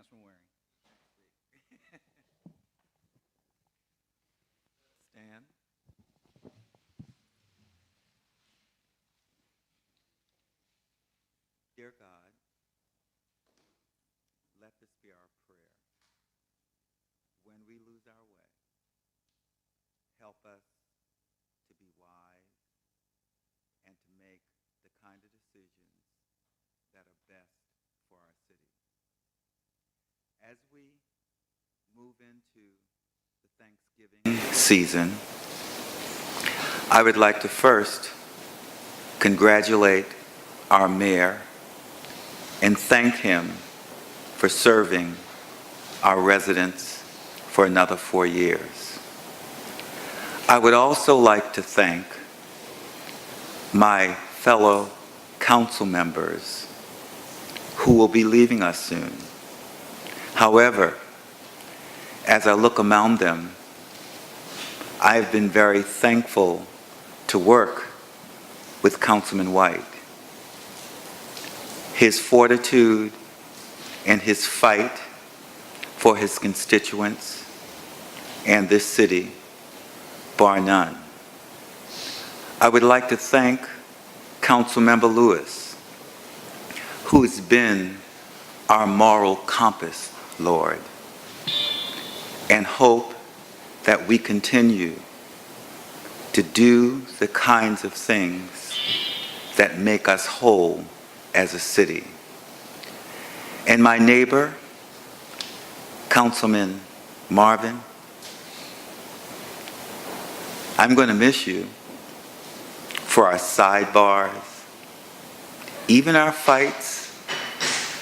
Councilman Waring. Stand. Dear God, let this be our prayer. When we lose our way, help us to be wise and to make the kind of decisions that are best for our city. As we move into the Thanksgiving season, I would like to first congratulate our mayor and thank him for serving our residents for another 4 years. I would also like to thank my fellow council members who will be leaving us soon. However, as I look among them, I've been very thankful to work with Councilman White. His fortitude and his fight for his constituents and this city, bar none. I would like to thank Councilmember Lewis, who has been our moral compass, Lord, and hope that we continue to do the kinds of things that make us whole as a city. And my neighbor, Councilman Marvin, I'm going to miss you for our sidebars, even our fights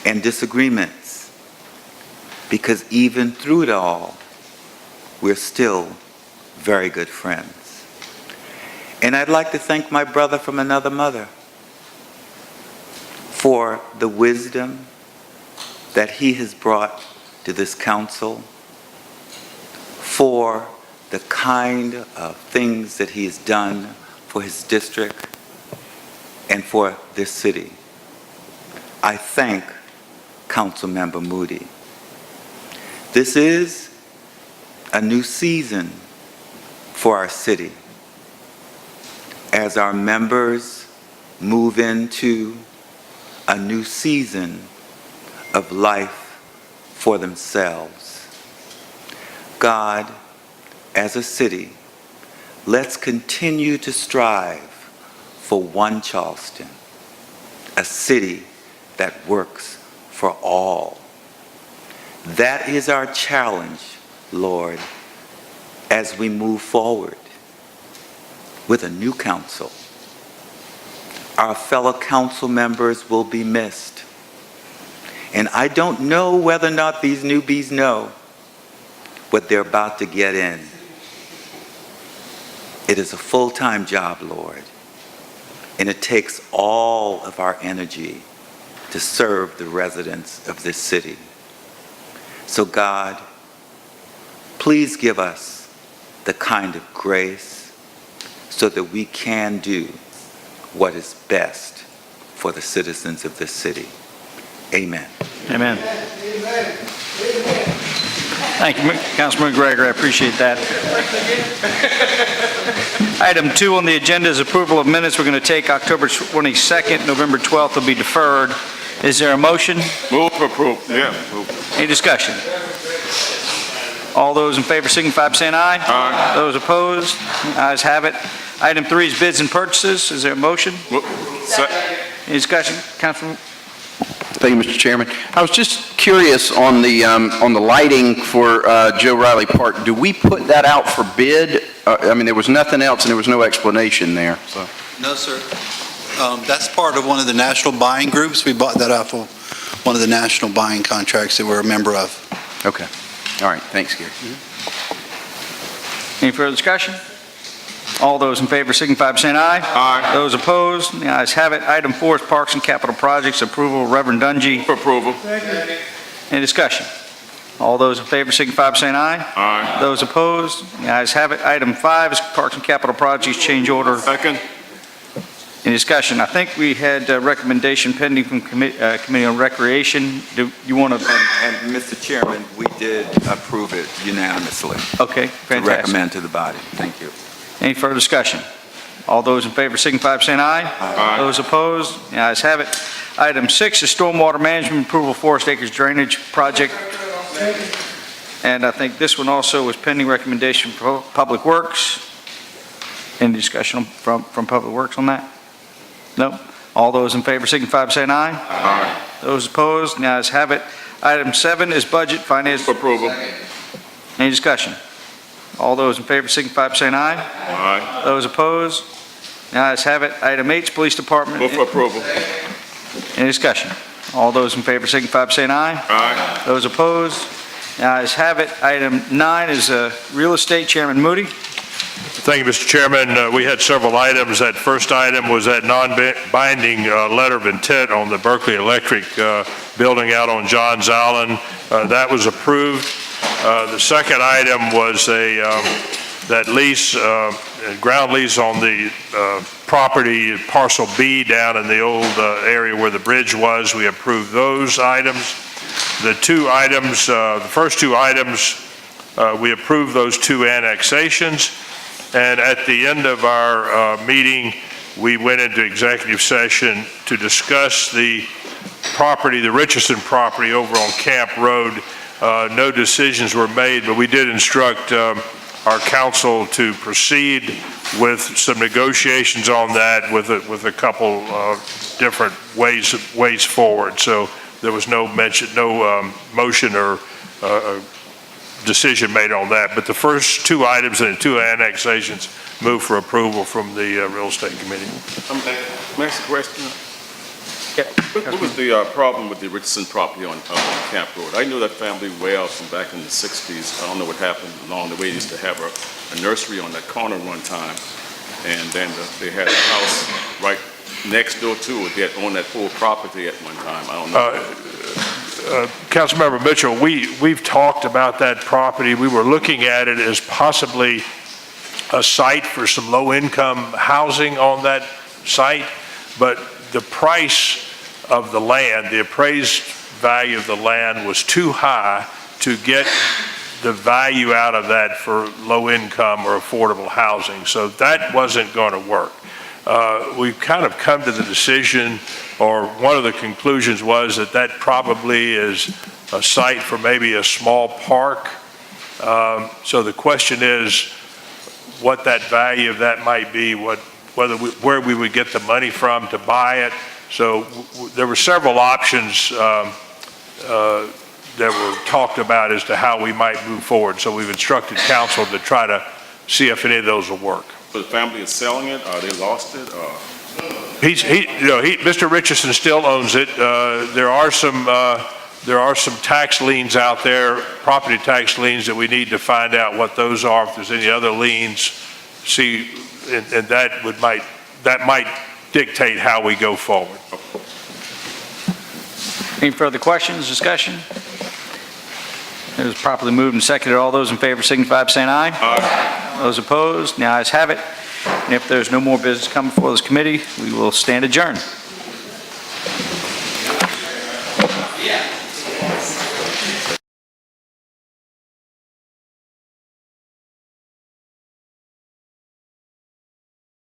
and disagreements, because even through it all, we're still very good friends. And I'd like to thank my brother from another mother for the wisdom that he has brought to this council, for the kind of things that he has done for his district and for this city. I thank Councilmember Moody. This is a new season for our city as our members move into a new season of life for themselves. God, as a city, let's continue to strive for one Charleston, a city that works for all. That is our challenge, Lord, as we move forward with a new council. Our fellow council members will be missed. And I don't know whether or not these newbies know what they're about to get in. It is a full-time job, Lord, and it takes all of our energy to serve the residents of this city. So God, please give us the kind of grace so that we can do what is best for the citizens of this city. Amen. Amen. Thank you, Councilman Gregory. I appreciate that. Item 2 on the agenda is approval of minutes. We're going to take October 22nd, November 12th will be deferred. Is there a motion? Move for approval. Yeah, move. Any discussion? All those in favor signify by saying aye. Aye. Those opposed? Ayes have it. Item 3 is bids and purchases. Is there a motion? Any discussion? Councilman? Thank you, Mr. Chairman. I was just curious on the lighting for Joe Riley Park. Do we put that out for bid? I mean, there was nothing else and there was no explanation there. So. No, sir. That's part of one of the national buying groups. We bought that off of one of the national buying contracts that we're a member of. Okay. All right. Thanks, Gary. Any further discussion? All those in favor signify by saying aye. Aye. Those opposed? The ayes have it. Item 4 is Parks and Capital Projects approval. Reverend Dungy. For approval. Any discussion? All those in favor signify by saying aye. Aye. Those opposed? The ayes have it. Item 5 is Parks and Capital Projects change order. Second. Any discussion? I think we had a recommendation pending from Committee on Recreation. Do you want to? And Mr. Chairman, we did approve it unanimously Okay, to fantastic. recommend to the body. Thank you. Any further discussion? All those in favor signify by saying aye. Aye. Those opposed? The ayes have it. Item 6 is stormwater management approval, Forest Acres Drainage Project. And I think this one also was pending recommendation from Public Works. Any discussion from Public Works on that? No? All those in favor signify by saying aye. Aye. Those opposed? The ayes have it. Item 7 is budget, finance. For approval. Any discussion? All those in favor signify by saying aye. Aye. Those opposed? The ayes have it. Item 8 is Police Department. Move for approval. Any discussion? All those in favor signify by saying aye. Aye. Those opposed? The ayes have it. Item 9 is Real Estate, Chairman Moody. Thank you, Mr. Chairman. We had several items. That first item was that non-binding letter of intent on the Berkeley Electric building out on Johns Island. That was approved. The second item was that lease, ground lease on the property parcel B down in the old area where the bridge was. We approved those items. The first two items, we approved those two annexations. And at the end of our meeting, we went into executive session to discuss the property, the Richardson property over on Camp Road. No decisions were made, but we did instruct our council to proceed with some negotiations on that with a couple different ways forward. So there was no motion or decision made on that. But the first two items and the two annexations move for approval from the Real Estate Committee. May I ask a question? What was the problem with the Richardson property on Camp Road? I knew that family well from back in the 60s. I don't know what happened along the way. They used to have a nursery on that corner one time, and then they had a house right next door to it. They had owned that whole property at one time. I don't know. Councilmember Mitchell, we've talked about that property. We were looking at it as possibly a site for some low-income housing on that site, but the price of the land, the appraised value of the land was too high to get the value out of that for low-income or affordable housing. So that wasn't going to work. We've kind of come to the decision, or one of the conclusions was that probably is a site for maybe a small park. So the question is what that value of that might be, where we would get the money from to buy it. So there were several options that were talked about as to how we might move forward. So we've instructed council to try to see if any of those will work. So the family is selling it, or they lost it, or? Mr. Richardson still owns it. There are some tax liens out there, property tax liens, that we need to find out what those are, if there's any other liens, and that might dictate how we go forward. Any further questions, discussion? It was properly moved and seconded. All those in favor signify by saying aye. Aye. Those opposed? The ayes have it. And if there's no more business coming before this committee, we will stand adjourned.